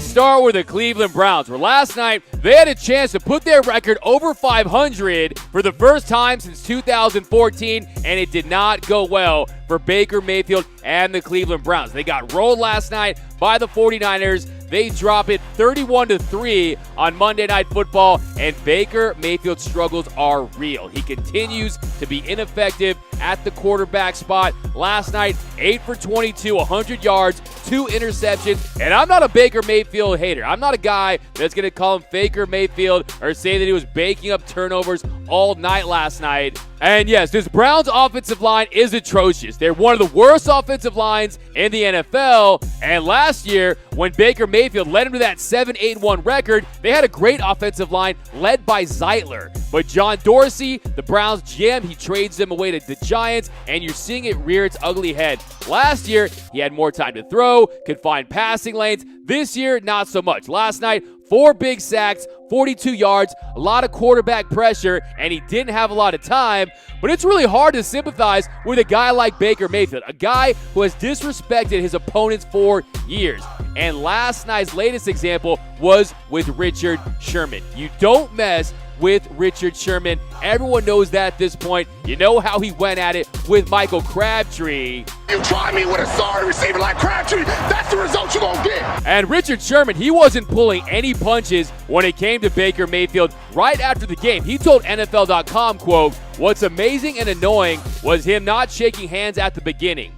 Let's start with the Cleveland Browns, where last night they had a chance to put their record over 500 for the first time since 2014, and it did not go well for Baker Mayfield and the Cleveland Browns. They got rolled last night by the 49ers. They drop it 31-3 on Monday Night Football, and Baker Mayfield's struggles are real. He continues to be ineffective at the quarterback spot. Last night, 8 for 22, 100 yards, 2 interceptions, and I'm not a Baker Mayfield hater. I'm not a guy that's going to call him Faker Mayfield or say that he was baking up turnovers all night last night. And yes, this Browns offensive line is atrocious. They're one of the worst offensive lines in the NFL. And last year, when Baker Mayfield led him to that 7-8-1 record, they had a great offensive line led by Zeitler. But John Dorsey, the Browns GM, he trades them away to the Giants, and you're seeing it rear its ugly head. Last year, he had more time to throw, could find passing lanes. This year, not so much. Last night, 4 big sacks, 42 yards, a lot of quarterback pressure, and he didn't have a lot of time. But it's really hard to sympathize with a guy like Baker Mayfield, a guy who has disrespected his opponents for years. And last night's latest example was with Richard Sherman. You don't mess with Richard Sherman. Everyone knows that at this point. You know how he went at it with Michael Crabtree. You try me with a sorry receiver like Crabtree, that's the result you're going to get. And Richard Sherman, he wasn't pulling any punches when it came to Baker Mayfield. Right after the game, he told NFL.com, quote, "What's amazing and annoying was him not shaking hands at the beginning.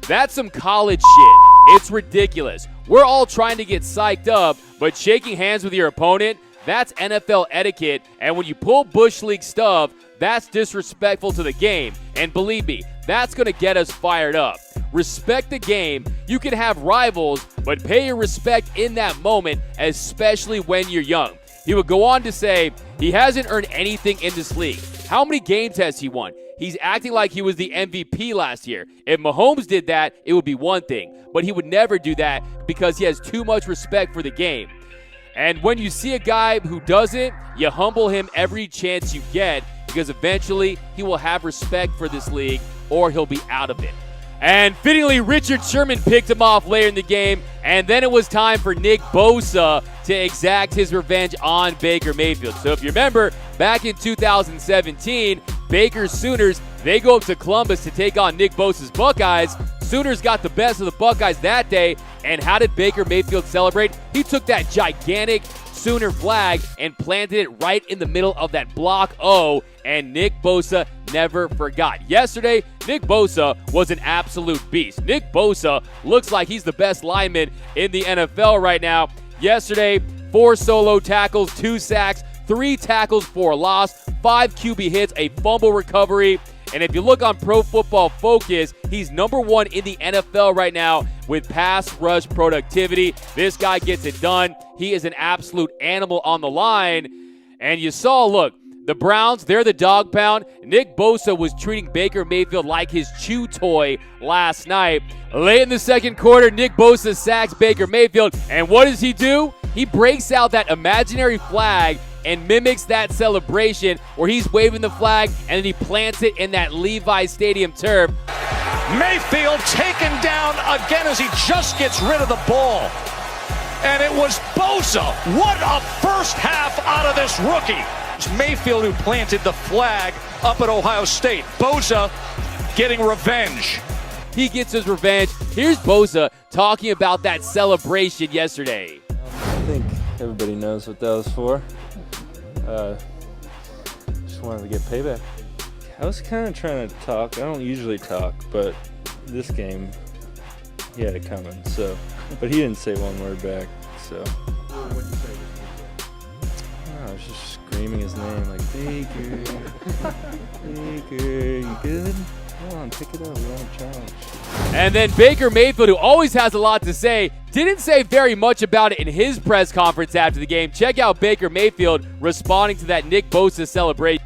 That's some college shit. It's ridiculous. We're all trying to get psyched up, but shaking hands with your opponent, that's NFL etiquette, and when you pull Bush League stuff, that's disrespectful to the game. And believe me, that's going to get us fired up. Respect the game. You can have rivals, but pay your respect in that moment, especially when you're young." He would go on to say, he hasn't earned anything in this league. How many games has he won? He's acting like he was the MVP last year. If Mahomes did that, it would be one thing, but he would never do that because he has too much respect for the game. And when you see a guy who doesn't, you humble him every chance you get because eventually he will have respect for this league or he'll be out of it. And fittingly, Richard Sherman picked him off later in the game, and then it was time for Nick Bosa to exact his revenge on Baker Mayfield. So if you remember, back in 2017, Baker's Sooners, they go up to Columbus to take on Nick Bosa's Buckeyes. Sooners got the best of the Buckeyes that day, and how did Baker Mayfield celebrate? He took that gigantic Sooner flag and planted it right in the middle of that block O, and Nick Bosa never forgot. Yesterday, Nick Bosa was an absolute beast. Nick Bosa looks like he's the best lineman in the NFL right now. Yesterday, 4 solo tackles, 2 sacks, 3 tackles for a loss, 5 QB hits, a fumble recovery. And if you look on Pro Football Focus, he's number 1 in the NFL right now with pass rush productivity. This guy gets it done. He is an absolute animal on the line. And you saw, look, the Browns, they're the dog pound. Nick Bosa was treating Baker Mayfield like his chew toy last night. Late in the second quarter, Nick Bosa sacks Baker Mayfield. And what does he do? He breaks out that imaginary flag and mimics that celebration where he's waving the flag and then he plants it in that Levi's Stadium turf. Mayfield taken down again as he just gets rid of the ball. And it was Bosa. What a first half out of this rookie. It's Mayfield who planted the flag up at Ohio State. Bosa getting revenge. He gets his revenge. Here's Bosa talking about that celebration yesterday. I think everybody knows what that was for. Just wanted to get payback. I was kind of trying to talk. I don't usually talk, but this game, he had it coming. So, but he didn't say one word back. So, What did you say? I was just screaming his name like Baker, Baker, you good? Come on, pick it up. We want a challenge. And then Baker Mayfield, who always has a lot to say, didn't say very much about it in his press conference after the game. Check out Baker Mayfield responding to that Nick Bosa celebration.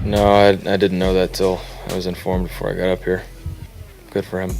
No, I didn't know that till I was informed before I got up here. Good for him.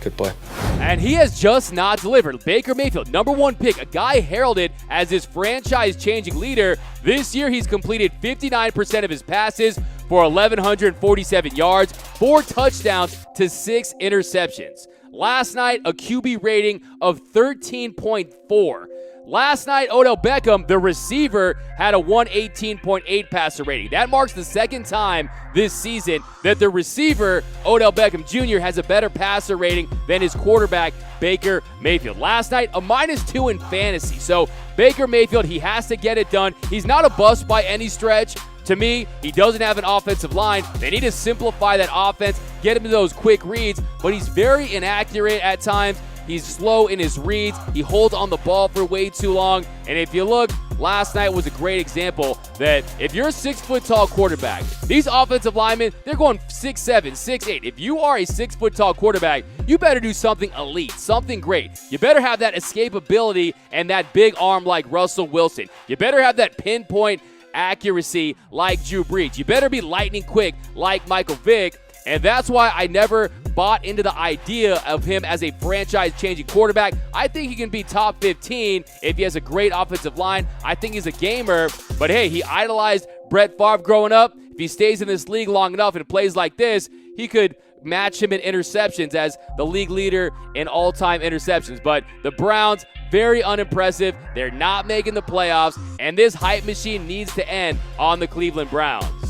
Good play. And he has just not delivered. Baker Mayfield, number 1 pick, a guy heralded as his franchise-changing leader. This year, he's completed 59% of his passes for 1,147 yards, 4 touchdowns to 6 interceptions. Last night, a QB rating of 13.4. Last night, Odell Beckham, the receiver, had a 118.8 passer rating. That marks the second time this season that the receiver, Odell Beckham Jr., has a better passer rating than his quarterback, Baker Mayfield. Last night, a -2 in fantasy. So Baker Mayfield, he has to get it done. He's not a bust by any stretch. To me, he doesn't have an offensive line. They need to simplify that offense, get him to those quick reads, but he's very inaccurate at times. He's slow in his reads. He holds on the ball for way too long. And if you look, last night was a great example that if you're a 6-foot-tall quarterback, these offensive linemen, they're going 6'7", 6'8". If you are a 6-foot-tall quarterback, you better do something elite, something great. You better have that escapability and that big arm like Russell Wilson. You better have that pinpoint accuracy like Drew Brees. You better be lightning quick like Michael Vick. And that's why I never bought into the idea of him as a franchise-changing quarterback. I think he can be top 15 if he has a great offensive line. I think he's a gamer. But hey, he idolized Brett Favre growing up. If he stays in this league long enough and plays like this, he could match him in interceptions as the league leader in all-time interceptions. But the Browns, very unimpressive. They're not making the playoffs, and this hype machine needs to end on the Cleveland Browns.